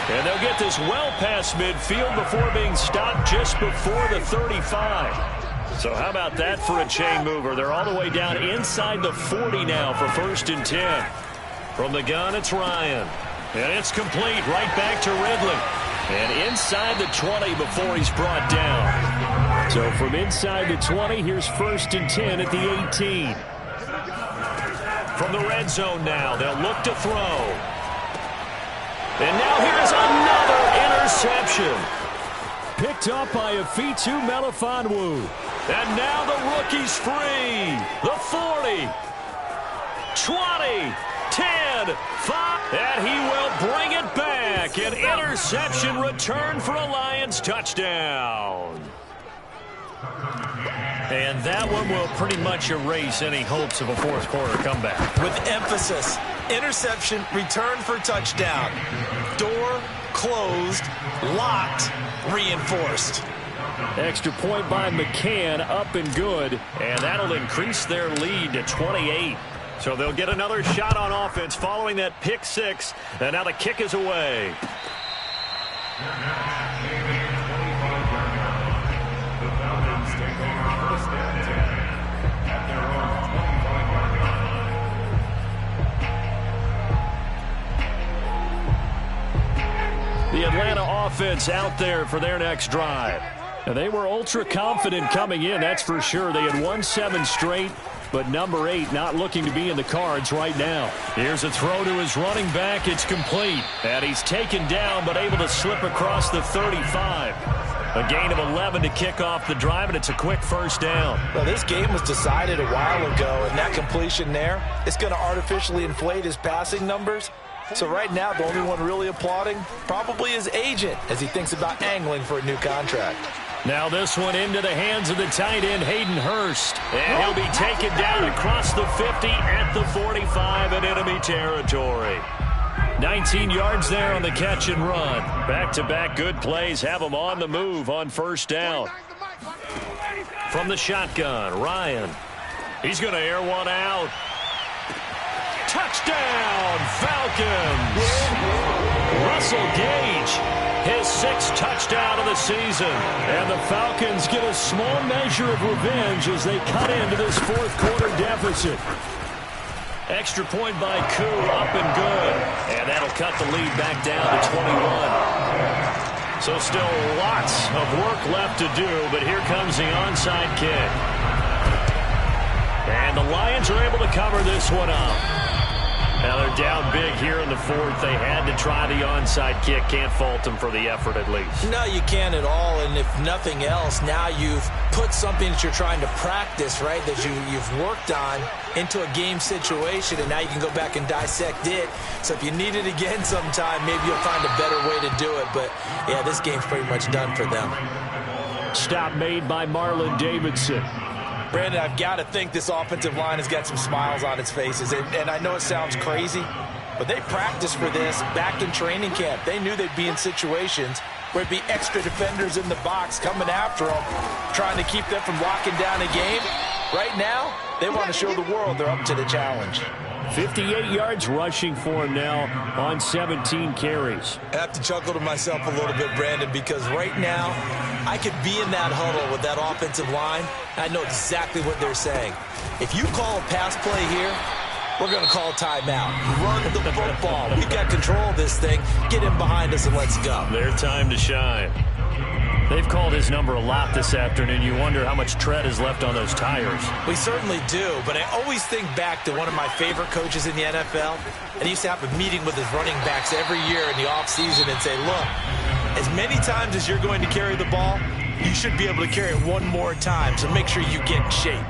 And they'll get this well past midfield before being stopped just before the 35. So how about that for a chain mover? They're all the way down inside the 40 now for 1st and 10. From the gun, it's Ryan. And it's complete right back to Ridley. And inside the 20 before he's brought down. So from inside the 20, here's 1st and 10 at the 18. From the red zone now, they'll look to throw. And now here's another interception. Picked up by Afitu Melifonwu. And now the rookie's free. The 40, 20, 10, 5. And he will bring it back. An interception return for a Lions touchdown. And that one will pretty much erase any hopes of a fourth quarter comeback. With emphasis, interception, return for touchdown. Door closed, locked, reinforced. Extra point by McCann, up and good. And that'll increase their lead to 28. So they'll get another shot on offense following that pick six. And now the kick is away. The Atlanta offense out there for their next drive. Now, they were ultra confident coming in, that's for sure. They had won 7 straight, but number 8 not looking to be in the cards right now. Here's a throw to his running back. It's complete. And he's taken down, but able to slip across the 35. A gain of 11 to kick off the drive, and it's a quick first down. Well, this game was decided a while ago, and that completion there, it's going to artificially inflate his passing numbers. So right now, the only one really applauding probably his agent as he thinks about angling for a new contract. Now this one into the hands of the tight end, Hayden Hurst. And he'll be taken down across the 50 at the 45 in enemy territory. 19 yards there on the catch and run. Back-to-back good plays have him on the move on first down. From the shotgun, Ryan. He's going to air one out. Touchdown, Falcons! Russell Gage, his 6th touchdown of the season. And the Falcons get a small measure of revenge as they cut into this fourth quarter deficit. Extra point by Koo, up and good. And that'll cut the lead back down to 21. So still lots of work left to do, but here comes the onside kick. And the Lions are able to cover this one up. Now they're down big here in the fourth. They had to try the onside kick. Can't fault them for the effort at least. No, you can't at all. And if nothing else, now you've put something that you're trying to practice, right, that you've worked on into a game situation, and now you can go back and dissect it. So if you need it again sometime, maybe you'll find a better way to do it. But, yeah, this game's pretty much done for them. Stop made by Marlon Davidson. Brandon, I've got to think this offensive line has got some smiles on its faces. And I know it sounds crazy, but they practiced for this back in training camp. They knew they'd be in situations where it'd be extra defenders in the box coming after them, trying to keep them from locking down a game. Right now, they want to show the world they're up to the challenge. 58 yards rushing for him now on 17 carries. I have to chuckle to myself a little bit, Brandon, because right now I could be in that huddle with that offensive line. I know exactly what they're saying. If you call a pass play here, we're going to call timeout. Run the football. We've got control of this thing. Get him behind us and let's go. Their time to shine. They've called his number a lot this afternoon. You wonder how much tread is left on those tires. We certainly do, but I always think back to one of my favorite coaches in the NFL. And he used to have a meeting with his running backs every year in the offseason and say, look, as many times as you're going to carry the ball, you should be able to carry it one more time, so make sure you get in shape.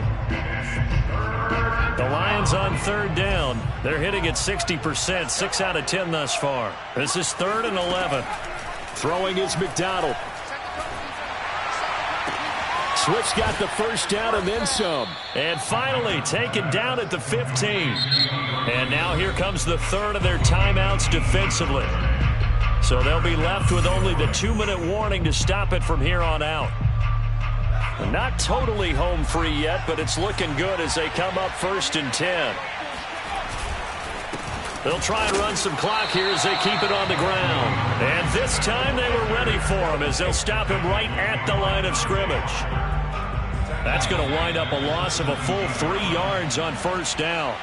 The Lions on third down. They're hitting at 60%, 6 out of 10 thus far. This is 3rd and 11. Throwing is McDonald. Swift's got the first down and then some. And finally taken down at the 15. And now here comes the third of their timeouts defensively. So they'll be left with only the 2-minute warning to stop it from here on out. Not totally home free yet, but it's looking good as they come up 1st and 10. They'll try and run some clock here as they keep it on the ground. And this time they were ready for him as they'll stop him right at the line of scrimmage. That's going to wind up a loss of a full 3 yards on 1st down.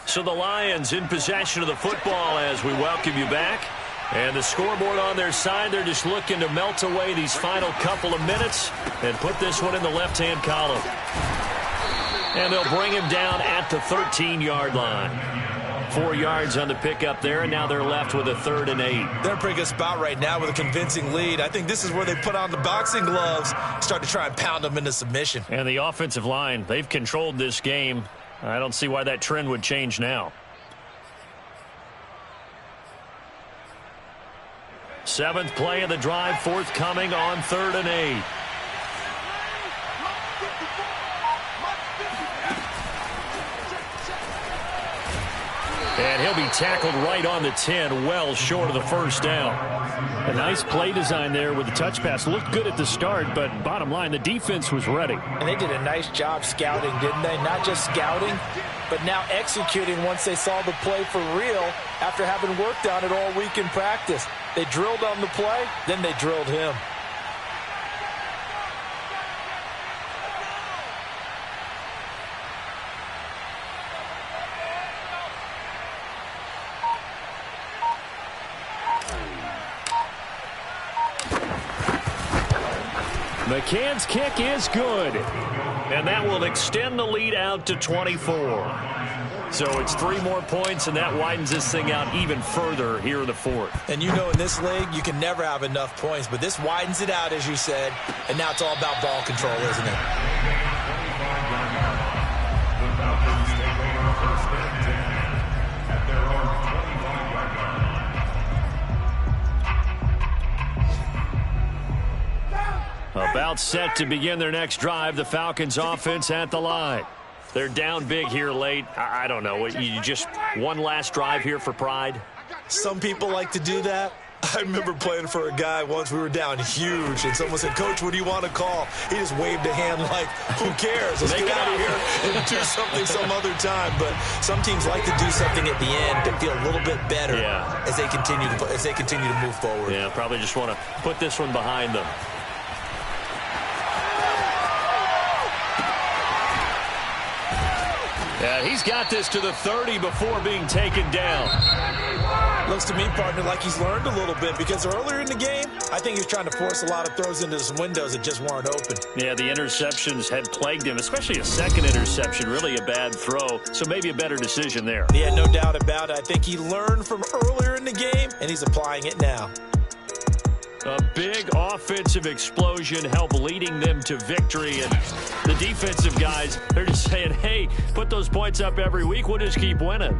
So the Lions in possession of the football as we welcome you back. And the scoreboard on their side, they're just looking to melt away these final couple of minutes and put this one in the left-hand column. And they'll bring him down at the 13-yard line. 4 yards on the pickup there, and now they're left with a 3rd and 8. They're in a pretty good spot right now with a convincing lead. I think this is where they put on the boxing gloves, start to try and pound them into submission. And the offensive line, they've controlled this game. I don't see why that trend would change now. 7th play of the drive, forthcoming on 3rd and 8. And he'll be tackled right on the 10, well short of the 1st down. A nice play design there with the touch pass. Looked good at the start, but bottom line, the defense was ready. And they did a nice job scouting, didn't they? Not just scouting, but now executing once they saw the play for real after having worked on it all week in practice. They drilled on the play, then they drilled him. McCann's kick is good. And that will extend the lead out to 24. So it's 3 more points, and that widens this thing out even further here in the 4th. And you know in this league, you can never have enough points, but this widens it out, as you said, and now it's all about ball control, isn't it? About set to begin their next drive, the Falcons offense at the line. They're down big here late. I don't know. You just one last drive here for pride? Some people like to do that. I remember playing for a guy once. We were down huge, and someone said, Coach, what do you want to call? He just waved a hand like, who cares? Let's get out of here and do something some other time. But some teams like to do something at the end to feel a little bit better as they continue to move forward. Yeah, probably just want to put this one behind them. Yeah, he's got this to the 30 before being taken down. Looks to me, partner, like he's learned a little bit because earlier in the game, I think he was trying to force a lot of throws into some windows that just weren't open. Yeah, the interceptions had plagued him, especially a second interception, really a bad throw. So maybe a better decision there. Yeah, no doubt about it. I think he learned from earlier in the game, and he's applying it now. A big offensive explosion helped leading them to victory. And the defensive guys, they're just saying, hey, put those points up every week. We'll just keep winning.